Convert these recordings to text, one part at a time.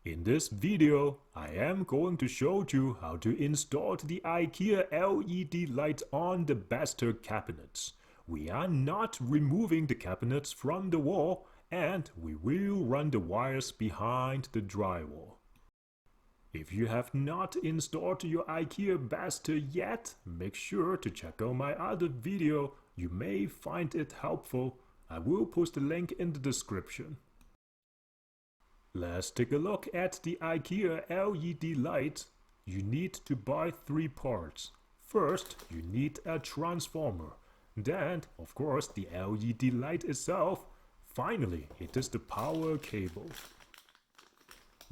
In this video, I am going to show you how to install the IKEA LED light on the BESTÅ cabinets. We are not removing the cabinets from the wall, and we will run the wires behind the drywall. If you have not installed your IKEA Besta yet, make sure to check out my other video. You may find it helpful. I will post a link in the description. Let's take a look at the IKEA LED light. You need to buy 3 parts. First, you need a transformer. Then, of course, the LED light itself. Finally, it is the power cable.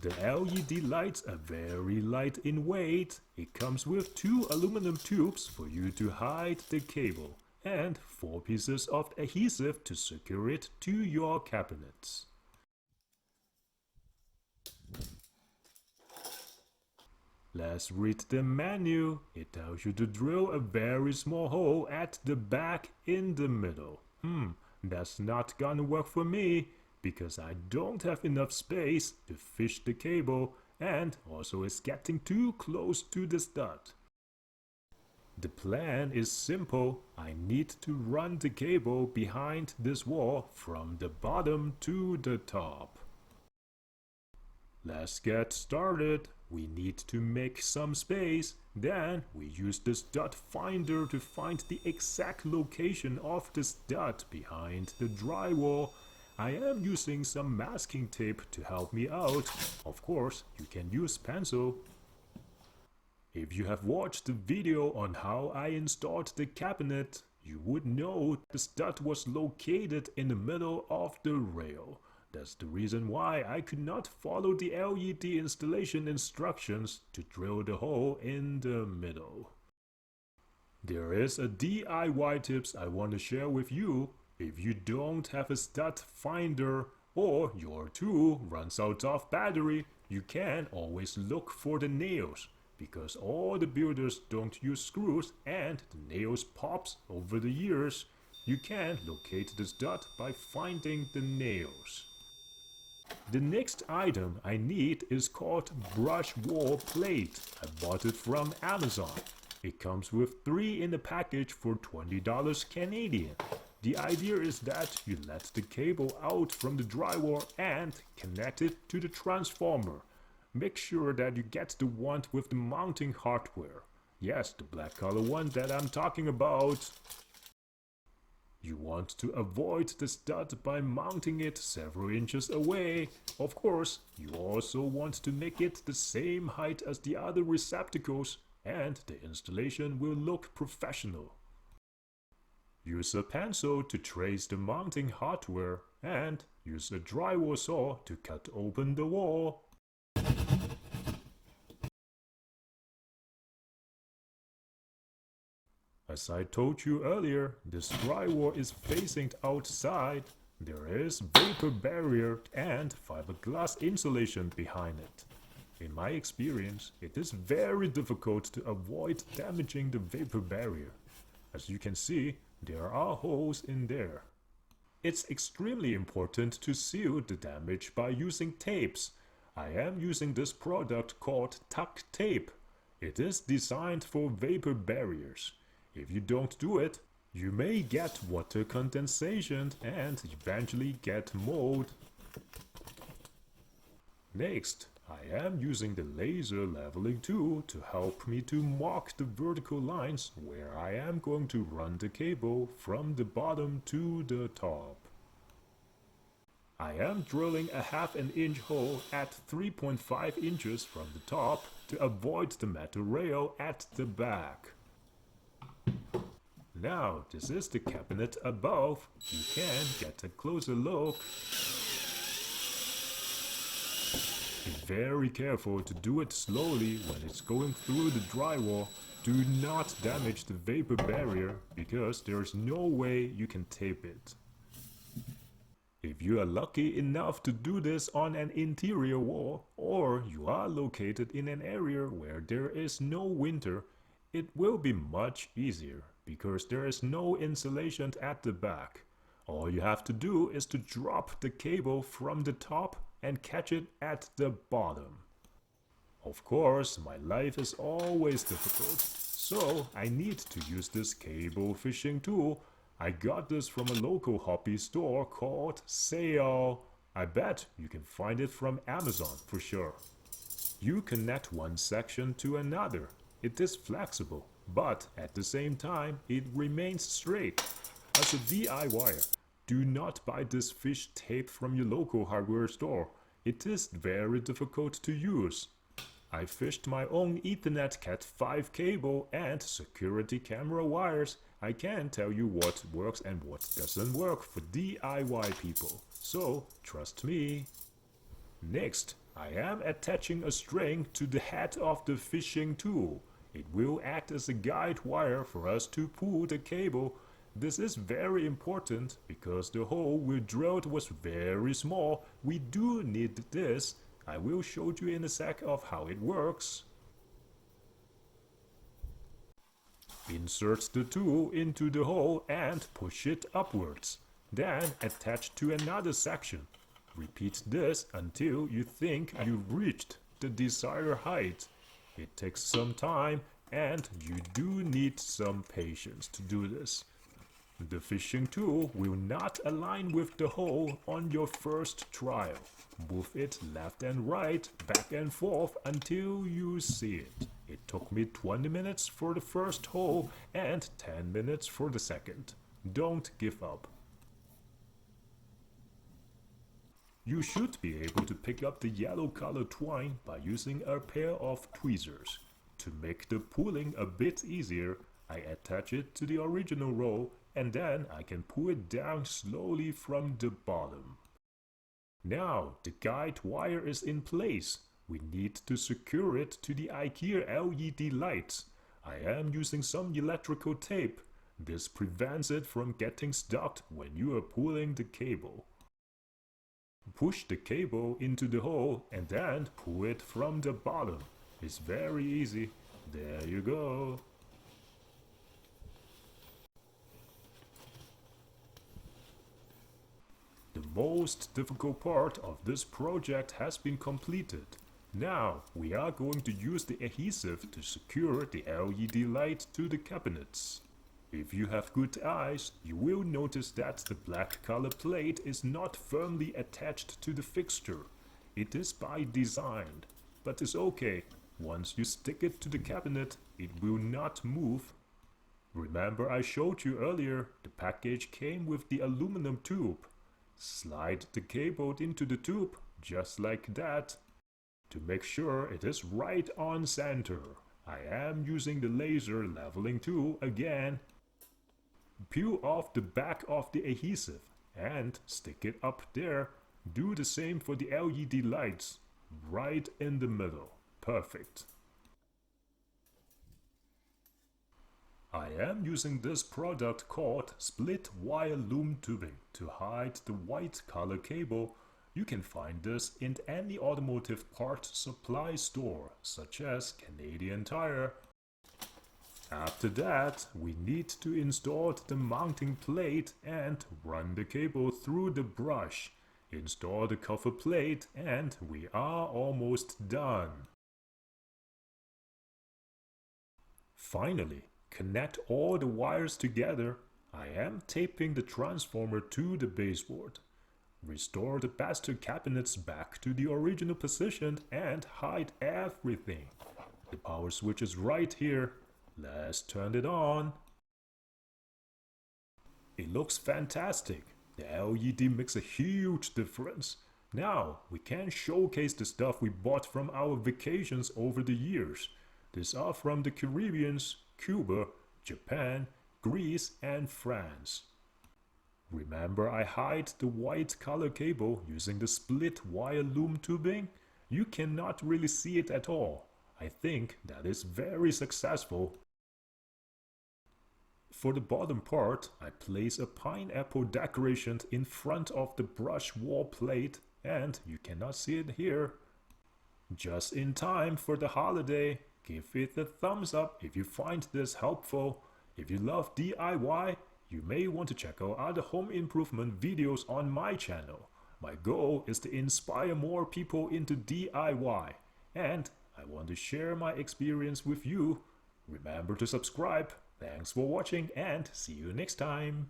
The LED lights are very light in weight. It comes with 2 aluminum tubes for you to hide the cable and 4 pieces of adhesive to secure it to your cabinets. Let's read the menu. It tells you to drill a very small hole at the back in the middle. That's not gonna work for me because I don't have enough space to fish the cable, and also it's getting too close to the stud. The plan is simple. I need to run the cable behind this wall from the bottom to the top. Let's get started. We need to make some space. Then we use the stud finder to find the exact location of the stud behind the drywall. I am using some masking tape to help me out. Of course, you can use pencil. If you have watched the video on how I installed the cabinet, you would know the stud was located in the middle of the rail. That's the reason why I could not follow the LED installation instructions to drill the hole in the middle. There is a DIY tips I want to share with you. If you don't have a stud finder or your tool runs out of battery, you can always look for the nails, because all the builders don't use screws and the nails pops over the years. You can locate the stud by finding the nails. The next item I need is called drywall plate. I bought it from Amazon. It comes with 3 in the package for $20 Canadian. The idea is that you let the cable out from the drywall and connect it to the transformer. Make sure that you get the one with the mounting hardware. Yes, the black color one that I'm talking about. You want to avoid the stud by mounting it several inches away. Of course, you also want to make it the same height as the other receptacles, and the installation will look professional. Use a pencil to trace the mounting hardware and use a drywall saw to cut open the wall. As I told you earlier, this drywall is facing outside. There is vapor barrier and fiberglass insulation behind it. In my experience, it is very difficult to avoid damaging the vapor barrier. As you can see, there are holes in there. It's extremely important to seal the damage by using tapes. I am using this product called tuck tape. It is designed for vapor barriers. If you don't do it, you may get water condensation and eventually get mold. Next, I am using the laser leveling tool to help me to mark the vertical lines where I am going to run the cable from the bottom to the top. I am drilling a ½ inch hole at 3.5 inches from the top to avoid the metal rail at the back. Now, this is the cabinet above. You can get a closer look. Be very careful to do it slowly when it's going through the drywall. Do not damage the vapor barrier because there is no way you can tape it. If you are lucky enough to do this on an interior wall, or you are located in an area where there is no winter, it will be much easier because there is no insulation at the back. All you have to do is to drop the cable from the top and catch it at the bottom. Of course, my life is always difficult, so I need to use this cable fishing tool. I got this from a local hobby store called Sale. I bet you can find it from Amazon for sure. You connect one section to another. It is flexible, but at the same time it remains straight. As a DIYer, do not buy this fish tape from your local hardware store. It is very difficult to use. I fished my own Ethernet Cat 5 cable and security camera wires. I can tell you what works and what doesn't work for DIY people, so trust me. Next, I am attaching a string to the head of the fishing tool. It will act as a guide wire for us to pull the cable. This is very important because the hole we drilled was very small. We do need this. I will show you in a sec of how it works. Insert the tool into the hole and push it upwards. Then attach to another section. Repeat this until you think you've reached the desired height. It takes some time and you do need some patience to do this. The fishing tool will not align with the hole on your first trial. Move it left and right, back and forth until you see it. It took me 20 minutes for the first hole and 10 minutes for the second. Don't give up. You should be able to pick up the yellow color twine by using a pair of tweezers. To make the pulling a bit easier, I attach it to the original roll and then I can pull it down slowly from the bottom. Now the guide wire is in place. We need to secure it to the IKEA LED lights. I am using some electrical tape. This prevents it from getting stuck when you are pulling the cable. Push the cable into the hole and then pull it from the bottom. It's very easy. There you go. The most difficult part of this project has been completed. Now we are going to use the adhesive to secure the LED light to the cabinets. If you have good eyes, you will notice that the black color plate is not firmly attached to the fixture. It is by design, but it's okay. Once you stick it to the cabinet, it will not move. Remember I showed you earlier, the package came with the aluminum tube. Slide the cable into the tube, just like that. To make sure it is right on center, I am using the laser leveling tool again. Peel off the back of the adhesive and stick it up there. Do the same for the LED lights, right in the middle. Perfect. I am using this product called split wire loom tubing to hide the white color cable. You can find this in any automotive parts supply store, such as Canadian Tire. After that, we need to install the mounting plate and run the cable through the brush. Install the cover plate and we are almost done. Finally, connect all the wires together. I am taping the transformer to the baseboard. Restore the BESTÅ cabinets back to the original position and hide everything. The power switch is right here. Let's turn it on. It looks fantastic. The LED makes a huge difference. Now we can showcase the stuff we bought from our vacations over the years. These are from the Caribbean, Cuba, Japan, Greece and France. Remember I hide the white color cable using the split wire loom tubing? You cannot really see it at all. I think that is very successful. For the bottom part, I place a pineapple decoration in front of the brush wall plate and you cannot see it here. Just in time for the holiday. Give it a thumbs up if you find this helpful. If you love DIY, you may want to check out other home improvement videos on my channel. My goal is to inspire more people into DIY, and I want to share my experience with you. Remember to subscribe. Thanks for watching and see you next time.